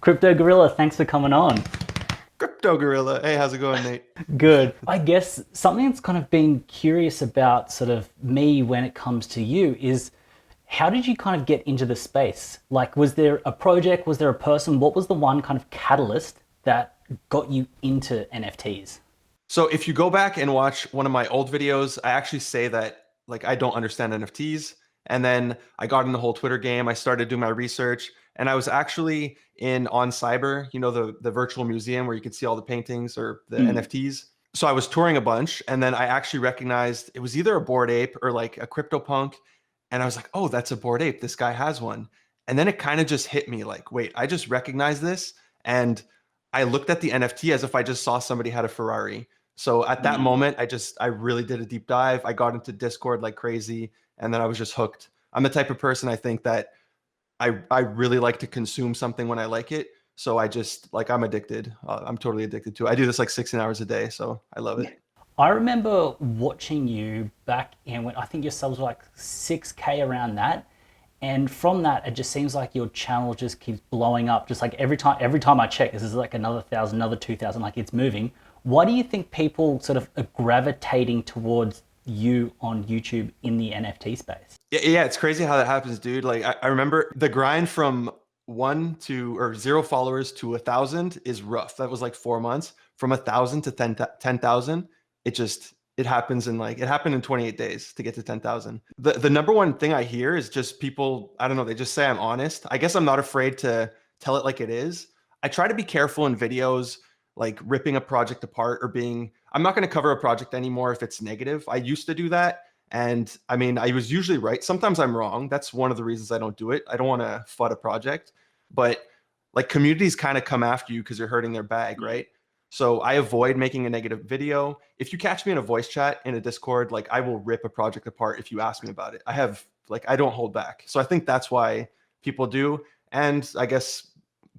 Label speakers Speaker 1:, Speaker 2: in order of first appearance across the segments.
Speaker 1: Crypto Gorilla, thanks for coming on.
Speaker 2: Crypto Gorilla. Hey, how's it going, Nate?
Speaker 1: Good. I guess something that's kind of been curious about sort of me when it comes to you is how did you kind of get into the space? Like, was there a project? Was there a person? What was the one kind of catalyst that got you into NFTs?
Speaker 2: So if you go back and watch one of my old videos, I actually say that like I don't understand NFTs. And then I got in the whole Twitter game. I started doing my research, and I was actually in on Cyber, the virtual museum where you can see all the paintings or the
Speaker 1: Mm.
Speaker 2: NFTs. So I was touring a bunch, and then I actually recognized it was either a Bored Ape or like a CryptoPunk, and I was like, "Oh, that's a Bored Ape. This guy has one." And then it kind of just hit me like, "Wait, I just recognize this." And I looked at the NFT as if I just saw somebody had a Ferrari. So at that
Speaker 1: Mm.
Speaker 2: moment, I really did a deep dive. I got into Discord like crazy, and then I was just hooked. I'm the type of person I think that I really like to consume something when I like it. So I just like I'm addicted. I'm totally addicted to it. I do this like 16 hours a day, so I love it.
Speaker 1: I remember watching you back in when I think your subs were like 6K around that. And from that, it just seems like your channel just keeps blowing up. Just like every time I check, this is like another thousand, another 2,000, like it's moving. Why do you think people sort of are gravitating towards you on YouTube in the NFT space?
Speaker 2: Yeah, it's crazy how that happens, dude. Like I remember the grind from one to or zero followers to 1,000 is rough. That was like 4 months. From 1,000 to 10,000, it happens in like it happened in 28 days to get to 10,000. The number one thing I hear is just people, I don't know, they just say I'm honest. I guess I'm not afraid to tell it like it is. I try to be careful in videos like ripping a project apart or being I'm not going to cover a project anymore if it's negative. I used to do that, and I mean, I was usually right. Sometimes I'm wrong. That's one of the reasons I don't do it. I don't want to FUD a project, but like communities kind of come after you because you're hurting their bag, right? So I avoid making a negative video. If you catch me in a voice chat in a Discord, like I will rip a project apart if you ask me about it. I don't hold back. So I think that's why people do. And I guess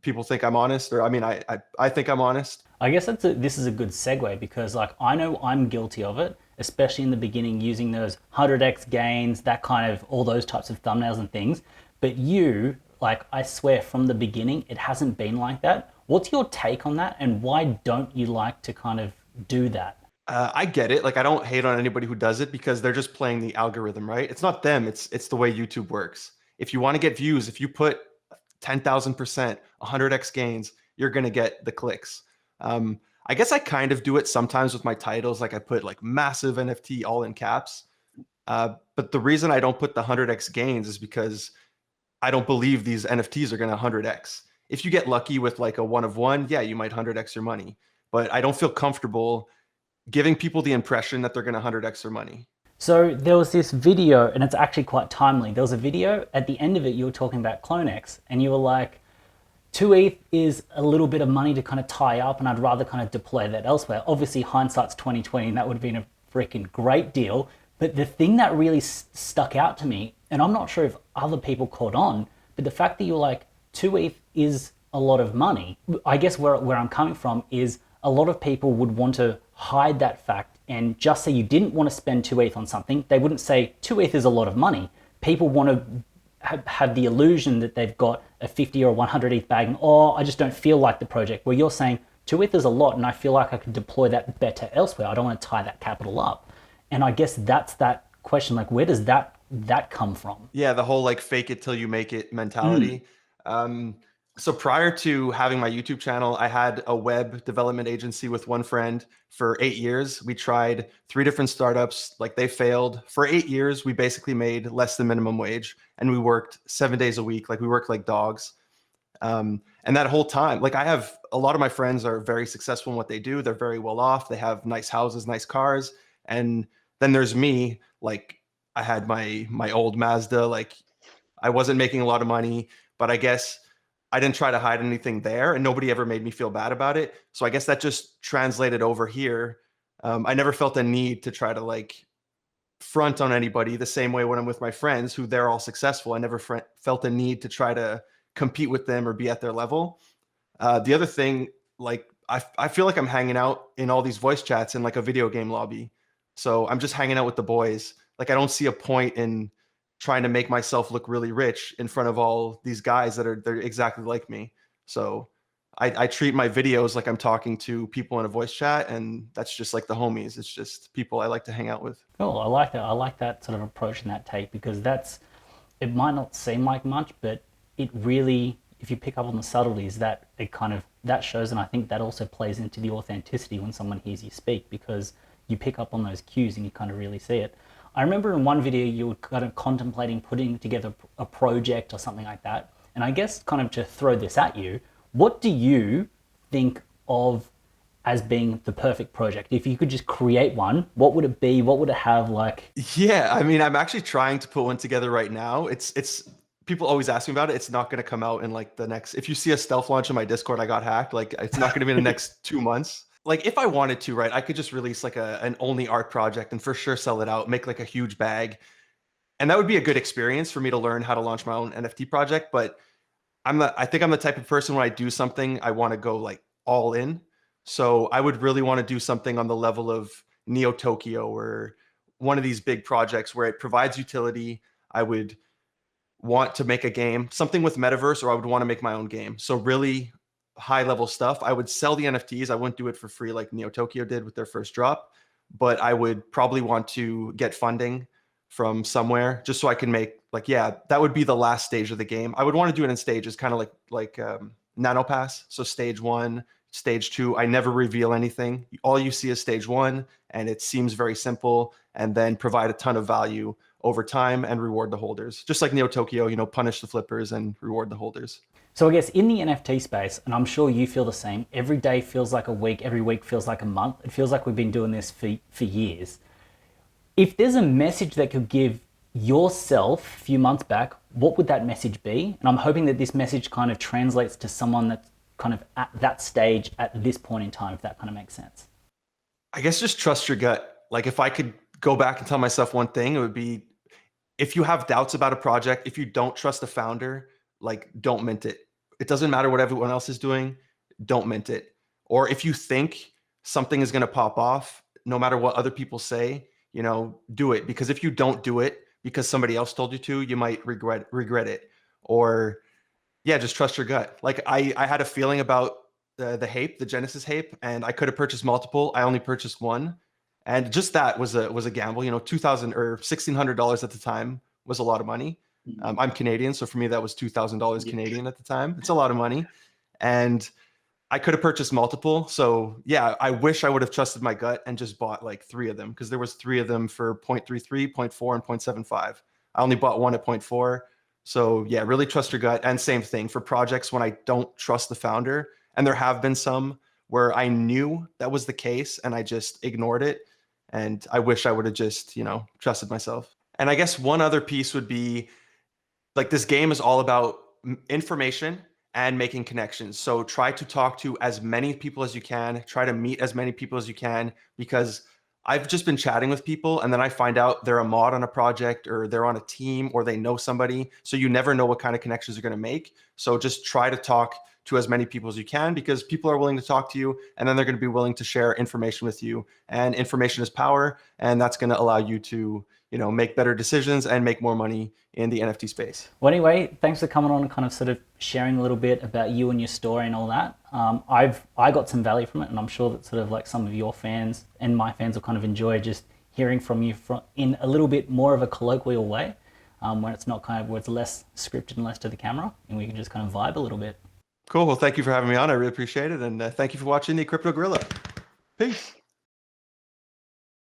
Speaker 2: people think I'm honest, or I mean, I think I'm honest.
Speaker 1: I guess this is a good segue because like I know I'm guilty of it, especially in the beginning using those 100x gains, that kind of all those types of thumbnails and things. But you, like I swear from the beginning, it hasn't been like that. What's your take on that and why don't you like to kind of do that?
Speaker 2: I get it. Like I don't hate on anybody who does it because they're just playing the algorithm, right? It's not them. It's the way YouTube works. If you want to get views, if you put 10,000%, 100x gains, you're gonna get the clicks. I guess I kind of do it sometimes with my titles. Like I put like massive NFT all in caps. But the reason I don't put the 100x gains is because I don't believe these NFTs are gonna 100x. If you get lucky with like a one of one, yeah, you might 100x your money. But I don't feel comfortable giving people the impression that they're going to 100x their money.
Speaker 1: So there was this video, and it's actually quite timely. There was a video at the end of it. You were talking about CloneX, and you were like, "Two ETH is a little bit of money to kind of tie up, and I'd rather kind of deploy that elsewhere." Obviously, hindsight's 2020, and that would have been a freaking great deal. But the thing that really stuck out to me, and I'm not sure if other people caught on, but the fact that you're like, two ETH is a lot of money. I guess where I'm coming from is a lot of people would want to hide that fact and just say you didn't want to spend two ETH on something. They wouldn't say two ETH is a lot of money. People want to have the illusion that they've got a 50 or a 100 ETH bag and, oh, I just don't feel like the project. Where you're saying two ETH is a lot and I feel like I could deploy that better elsewhere. I don't want to tie that capital up. And I guess that's that question, like where does that come from?
Speaker 2: Yeah, the whole like fake it till you make it
Speaker 1: Mm.
Speaker 2: mentality. Um, so prior to having my YouTube channel, I had a web development agency with one friend for 8 years. We tried three different startups, like they failed. For 8 years, we basically made less than minimum wage and we worked 7 days a week. Like we worked like dogs. And that whole time, like I have a lot of my friends are very successful in what they do. They're very well off. They have nice houses, nice cars. And then there's me, like I had my old Mazda, like I wasn't making a lot of money, but I guess I didn't try to hide anything there and nobody ever made me feel bad about it. So I guess that just translated over here. I never felt a need to try to like front on anybody the same way when I'm with my friends who they're all successful. I never felt a need to try to compete with them or be at their level. The other thing, like I feel like I'm hanging out in all these voice chats in like a video game lobby. So I'm just hanging out with the boys. Like I don't see a point in trying to make myself look really rich in front of all these guys that are they're exactly like me. So I treat my videos like I'm talking to people in a voice chat, and that's just like the homies. It's just people I like to hang out with.
Speaker 1: Cool. I like that. I like that sort of approach and that take because it might not seem like much, but it really, if you pick up on the subtleties, that it kind of, that shows. And I think that also plays into the authenticity when someone hears you speak because you pick up on those cues and you kind of really see it. I remember in one video you were kind of contemplating putting together a project or something like that. And I guess kind of to throw this at you, what do you think of as being the perfect project? If you could just create one, what would it be? What would it have like?
Speaker 2: Yeah, I mean, I'm actually trying to put one together right now. It's people always ask me about it. It's not going to come out in like the next. If you see a stealth launch in my Discord, I got hacked. Like it's not going to be in the next 2 months. Like if I wanted to, right, I could just release like an only art project and for sure sell it out, make like a huge bag, and that would be a good experience for me to learn how to launch my own NFT project. But I think I'm the type of person when I do something, I want to go like all in. So I would really want to do something on the level of Neo Tokyo or one of these big projects where it provides utility. I would want to make a game, something with metaverse, or I would want to make my own game. So really high level stuff. I would sell the NFTs. I wouldn't do it for free like Neo Tokyo did with their first drop, but I would probably want to get funding from somewhere just so I can make like, yeah, that would be the last stage of the game. I would want to do it in stages, kind of like NanoPass. So stage one, stage two, I never reveal anything. All you see is stage one, and it seems very simple, and then provide a ton of value over time and reward the holders. Just like Neo Tokyo, punish the flippers and reward the holders.
Speaker 1: So I guess in the NFT space, and I'm sure you feel the same, every day feels like a week, every week feels like a month. It feels like we've been doing this for years. If there's a message that could give yourself a few months back, what would that message be? And I'm hoping that this message kind of translates to someone that's kind of at that stage at this point in time, if that kind of makes sense.
Speaker 2: I guess just trust your gut. Like if I could go back and tell myself one thing, it would be if you have doubts about a project, if you don't trust the founder, like don't mint it. It doesn't matter what everyone else is doing, don't mint it. Or if you think something is going to pop off, no matter what other people say, do it. Because if you don't do it because somebody else told you to, you might regret it. Or yeah, just trust your gut. Like I had a feeling about the Hape, the Genesis Hape, and I could have purchased multiple. I only purchased one, and just that was a gamble. 2,000 or $1,600 at the time was a lot of money. I'm Canadian, so for me that was $2,000 Canadian at the time. It's a lot of money, and I could have purchased multiple. So yeah, I wish I would have trusted my gut and just bought like three of them because there was three of them for 0.33, 0.4, and 0.75. I only bought one at 0.4. So yeah, really trust your gut. And same thing for projects when I don't trust the founder. And there have been some where I knew that was the case and I just ignored it. And I wish I would have just, trusted myself. And I guess one other piece would be like this game is all about information and making connections. So try to talk to as many people as you can, try to meet as many people as you can, because I've just been chatting with people and then I find out they're a mod on a project or they're on a team or they know somebody. So you never know what kind of connections you're going to make. So just try to talk to as many people as you can because people are willing to talk to you and then they're going to be willing to share information with you. And information is power. And that's going to allow you to, make better decisions and make more money in the NFT space.
Speaker 1: Well, anyway, thanks for coming on and kind of sort of sharing a little bit about you and your story and all that. I got some value from it, and I'm sure that sort of like some of your fans and my fans will kind of enjoy just hearing from you in a little bit more of a colloquial way, where it's not where it's less scripted and less to the camera, and we can just kind of vibe a little bit.
Speaker 2: Cool. Well, thank you for having me on. I really appreciate it, and thank you for watching the Crypto Gorilla. Peace.